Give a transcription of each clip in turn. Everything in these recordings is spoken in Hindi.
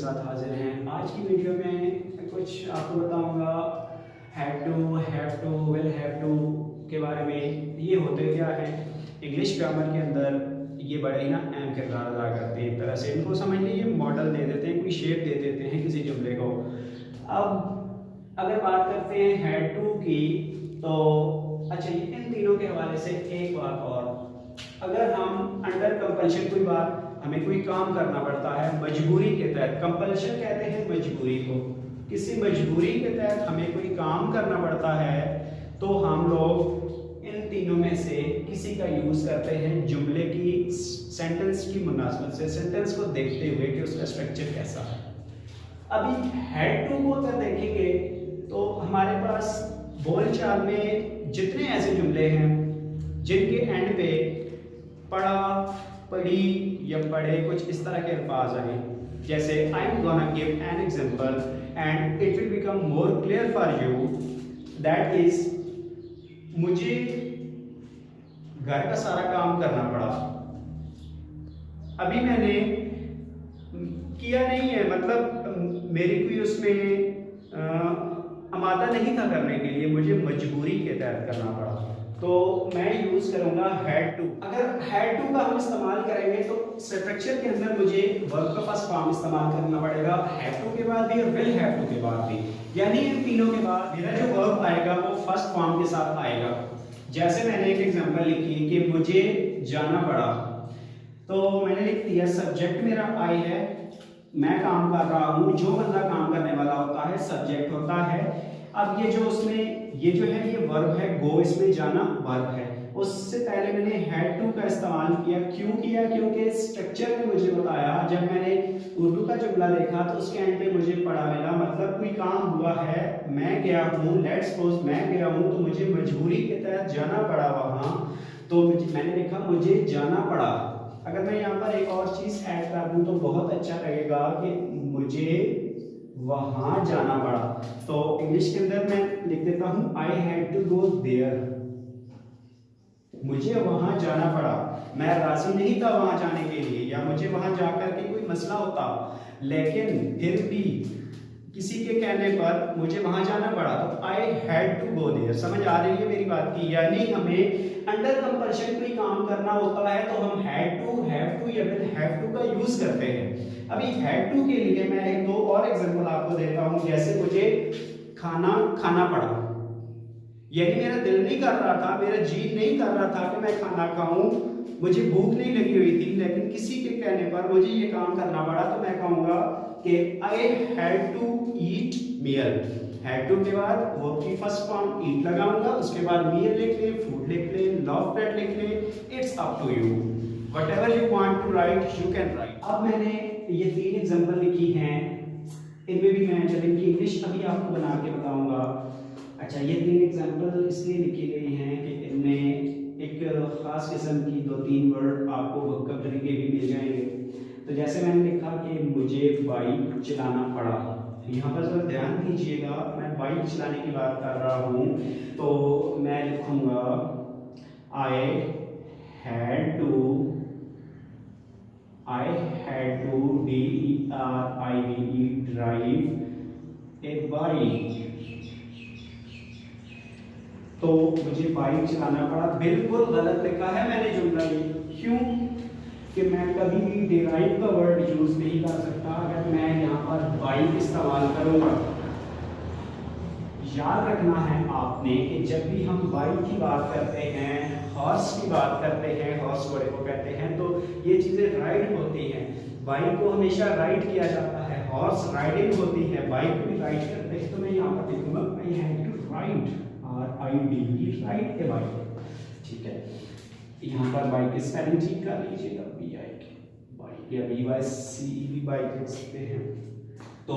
साथ हाजिर हैं। आज की वीडियो में कुछ आपको बताऊंगा had to, have to, will have to के बारे में। ये होते क्या है इंग्लिश ग्रामर के अंदर, ये बड़े ही ना अहम किरदार अदा करते हैं। एक तरह से इनको समझ लीजिए मॉडल दे देते हैं, कोई शेप दे देते हैं किसी जुमले को। अब अगर बात करते हैं हैड टू की, तो अच्छा इन तीनों के हवाले से एक बात और, अगर हम अंडर कंपल्शन कोई बात, हमें कोई काम करना पड़ता है मजबूरी के तहत, कंपल्शन कहते हैं मजबूरी को, किसी मजबूरी के तहत हमें कोई काम करना पड़ता है, तो हम लोग इन तीनों में से किसी का यूज करते हैं जुमले की, सेंटेंस की मुनासबत से, सेंटेंस को देखते हुए कि उसका स्ट्रक्चर कैसा है। अभी हैड टू को अगर देखेंगे तो हमारे पास बोलचाल में जितने ऐसे जुमले हैं जिनके एंड पे पढ़ा, पढ़ी या पढ़े कुछ इस तरह के अल्फाज आए, जैसे I am gonna give an example and it will become more clear for you, that is मुझे घर का सारा काम करना पड़ा। अभी मैंने किया नहीं है, मतलब मेरी कोई उसमें आमादा नहीं था करने के लिए, मुझे मजबूरी के तहत करना पड़ा, तो मैं यूज करूंगा हैड टू। अगर हैड टू का हम इस्तेमाल करेंगे तो स्ट्रक्चर के अंदर मुझे वर्ब का फर्स्ट फॉर्म इस्तेमाल करना पड़ेगा, हैव टू के बाद भी और विल हैव टू के बाद भी, यानी इन तीनों के बाद मेरा जो वर्ब आएगा वो फर्स्ट फॉर्म के साथ आएगा। जैसे मैंने एक एग्जांपल लिखी कि मुझे जाना पड़ा, तो मैंने लिख दिया सब्जेक्ट मेरा आई है, मैं काम कर रहा हूँ, जो बंदा काम करने वाला होता है सब्जेक्ट होता है। अब ये जो उसमें ये जो है ये वर्ब है, गो, इसमें जाना वर्ब है। उससे पहले मैंने हैड टू का इस्तेमाल किया, क्यों किया? क्योंकि स्ट्रक्चर ने मुझे बताया, जब मैंने उर्दू का जुमला देखा तो उसके एंड पे मुझे पढ़ा मिला, मतलब कोई काम हुआ है, मैं गया हूँ, लेट्स सपोज मैं गया हूँ, तो मुझे मजबूरी के तहत जाना पड़ा वहाँ, तो मैंने लिखा मुझे जाना पड़ा। अगर मैं यहाँ पर एक और चीज ऐड कर दूं तो बहुत अच्छा लगेगा कि मुझे वहां जाना पड़ा, तो इंग्लिश के अंदर मैं लिख देता हूं I had to go there, मुझे वहां जाना पड़ा, मैं राजी नहीं था वहां जाने के लिए, या मुझे वहां जाकर के कोई मसला होता, लेकिन फिर भी किसी के कहने पर मुझे वहां जाना पड़ा, तो I had to go there. समझ आ रही है मेरी बात की? यानी हमें अंडर कंपल्शन कोई काम करना होता है तो हम हैड टू, हैव टू या फिर हैव टू का यूज करते हैं। अभी हैड टू के लिए मैं एक दो और एग्जांपल आपको देता हूं, जैसे मुझे खाना खाना पड़ा, यानी मेरा दिल नहीं कर रहा था, मेरा जी नहीं कर रहा था कि मैं खाना खाऊं, मुझे भूख नहीं लगी हुई थी, लेकिन किसी के कहने पर मुझे ये काम करना पड़ा, तो मैं कहूंगा कि I had to eat meal. Had to के बाद वो की फर्स्ट फॉर्म ईट लगाऊंगा, उसके बाद मील लिख ले, फूड लिख ले, लव पेट लिख ले, it's up to you, whatever you want to write you can write. अब मैंने ये तीन एग्जांपल लिखी हैं, इनमें भी मैं चल इनकी इंग्लिश अभी आपको बना के बताऊंगा। अच्छा, ये तीन एग्जांपल इसलिए लिखी गई हैं कि इनमें एक खास किस्म की दो तीन वर्ड आपको वोकैबुलरी के भी मिल जाएंगे। तो जैसे मैंने लिखा कि मुझे बाइक चलाना पड़ा, यहाँ पर जरा ध्यान दीजिएगा, मैं बाइक चलाने की बात कर रहा हूँ, तो मैं लिखूंगा I had to drive a bike, तो मुझे बाइक चलाना पड़ा। बिल्कुल गलत लिखा है मैंने जुमला ये, क्यों कि मैं कभी भी डिराइव का वर्ड यूज नहीं कर सकता अगर मैं यहाँ पर बाइक इस्तेमाल करूंगा। याद रखना है आपने कि जब भी हम बाइक की बात करते हैं, हॉर्स की बात करते हैं, हॉर्स घोड़े को कहते हैं, तो ये चीजें राइड होती हैं। बाइक को हमेशा राइड किया जाता है, हॉर्स राइडिंग होती है, बाइक भी राइड करते हैं। तो मैं यहाँ पर लिखूंगा I had to ride, RIDE, ride a bike. ठीक है, यहाँ पर बाइक की स्पेलिंग ठीक कर लीजिएगा, बाइक या BYCE भी बाइक लिख सकते हैं। तो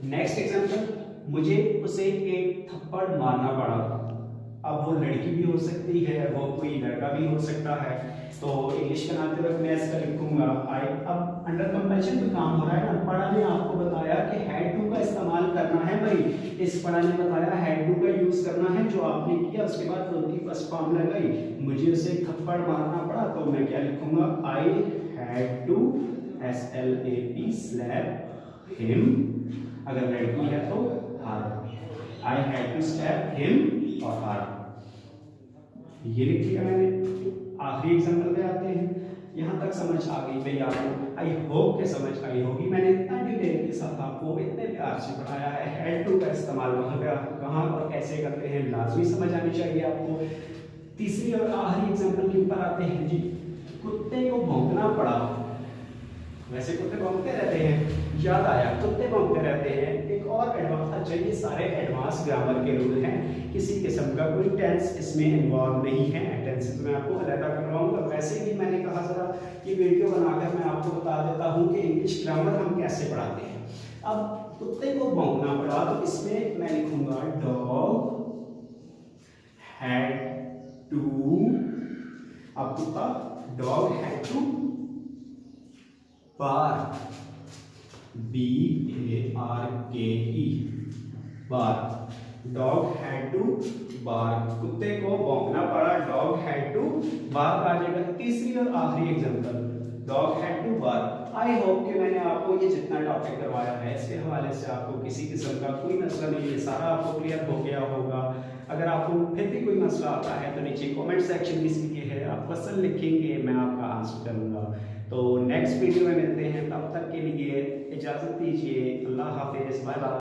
नेक्स्ट एग्जांपल, मुझे उसे एक थप्पड़ मारना पड़ा। अब वो लड़की भी हो सकती है, वो कोई लड़का भी हो सकता है, तो इंग्लिश बनाते वक्त मैं इसका लिखूंगा आई। अब अंडर कंपल्शन पे काम हो रहा है ना, पढ़ा ने आपको बताया कि हैड टू का इस्तेमाल करना है भाई, इस पढ़ा ने बताया हैड टू का यूज करना है, जो आपने किया उसके बाद उनकी फर्स्ट फॉर्म लगाई, मुझे उसे थप्पड़ मारना पड़ा, तो मैं क्या लिखूंगा I had to SLAP slap him, अगर लड़की है तो her. I had to slap him और हर, ये लिख लिया मैंने। आखिरी एग्जाम्पल पे आते हैं। यहाँ तक समझ आ गई भाई आपको? आई होप के समझ आई होगी। मैंने इतना डिटेल के साथ आपको इतने प्यार से पढ़ाया है। हैड टू का इस्तेमाल कहाँ और कैसे करते हैं लाजमी समझ आनी चाहिए आपको। तीसरी और आखिरी एग्जाम्पल के ऊपर आते हैं जी। कुत्ते को भौंकना पड़ा। वैसे कुत्ते भौंकते रहते हैं, याद आया कुत्ते भौंकते रहते हैं। एक और एडवांस, अच्छा ये सारे एडवांस ग्रामर के रूल हैं, किसी किस्म का कोई टेंस इसमें इन्वॉल्व नहीं है। टेंसेस मैं आपको अलग करवाऊंगा। वैसे भी मैंने कहा जरा कि वीडियो बनाकर मैं आपको बता देता हूँ कि इंग्लिश ग्रामर हम कैसे पढ़ाते हैं। अब कुत्ते को भौंकना पड़ा तो इसमें मैं लिखूंगा डॉग हैड टू। अब कुत्ता, dog had to bark, BARKE, bark. Dog had to bark, कुत्ते को भौंकना पड़ा। डॉग हैड टू बार्क आ जाएगा। तीसरी और आखिरी example, dog had to bark. I hope कि मैंने आपको ये जितना टॉपिक करवाया है इसके हवाले से आपको किसी किस्म का कोई मसला नहीं है, सारा आपको क्लियर हो गया होगा। अगर आपको फिर भी कोई मसला आता है तो नीचे कमेंट सेक्शन में इसलिए है, आप क्वेश्चन लिखेंगे, मैं आपका आंसर करूंगा। तो नेक्स्ट वीडियो में मिलते हैं, तब तक के लिए इजाज़त दीजिए। अल्लाह हाफिज़, बाय बाय।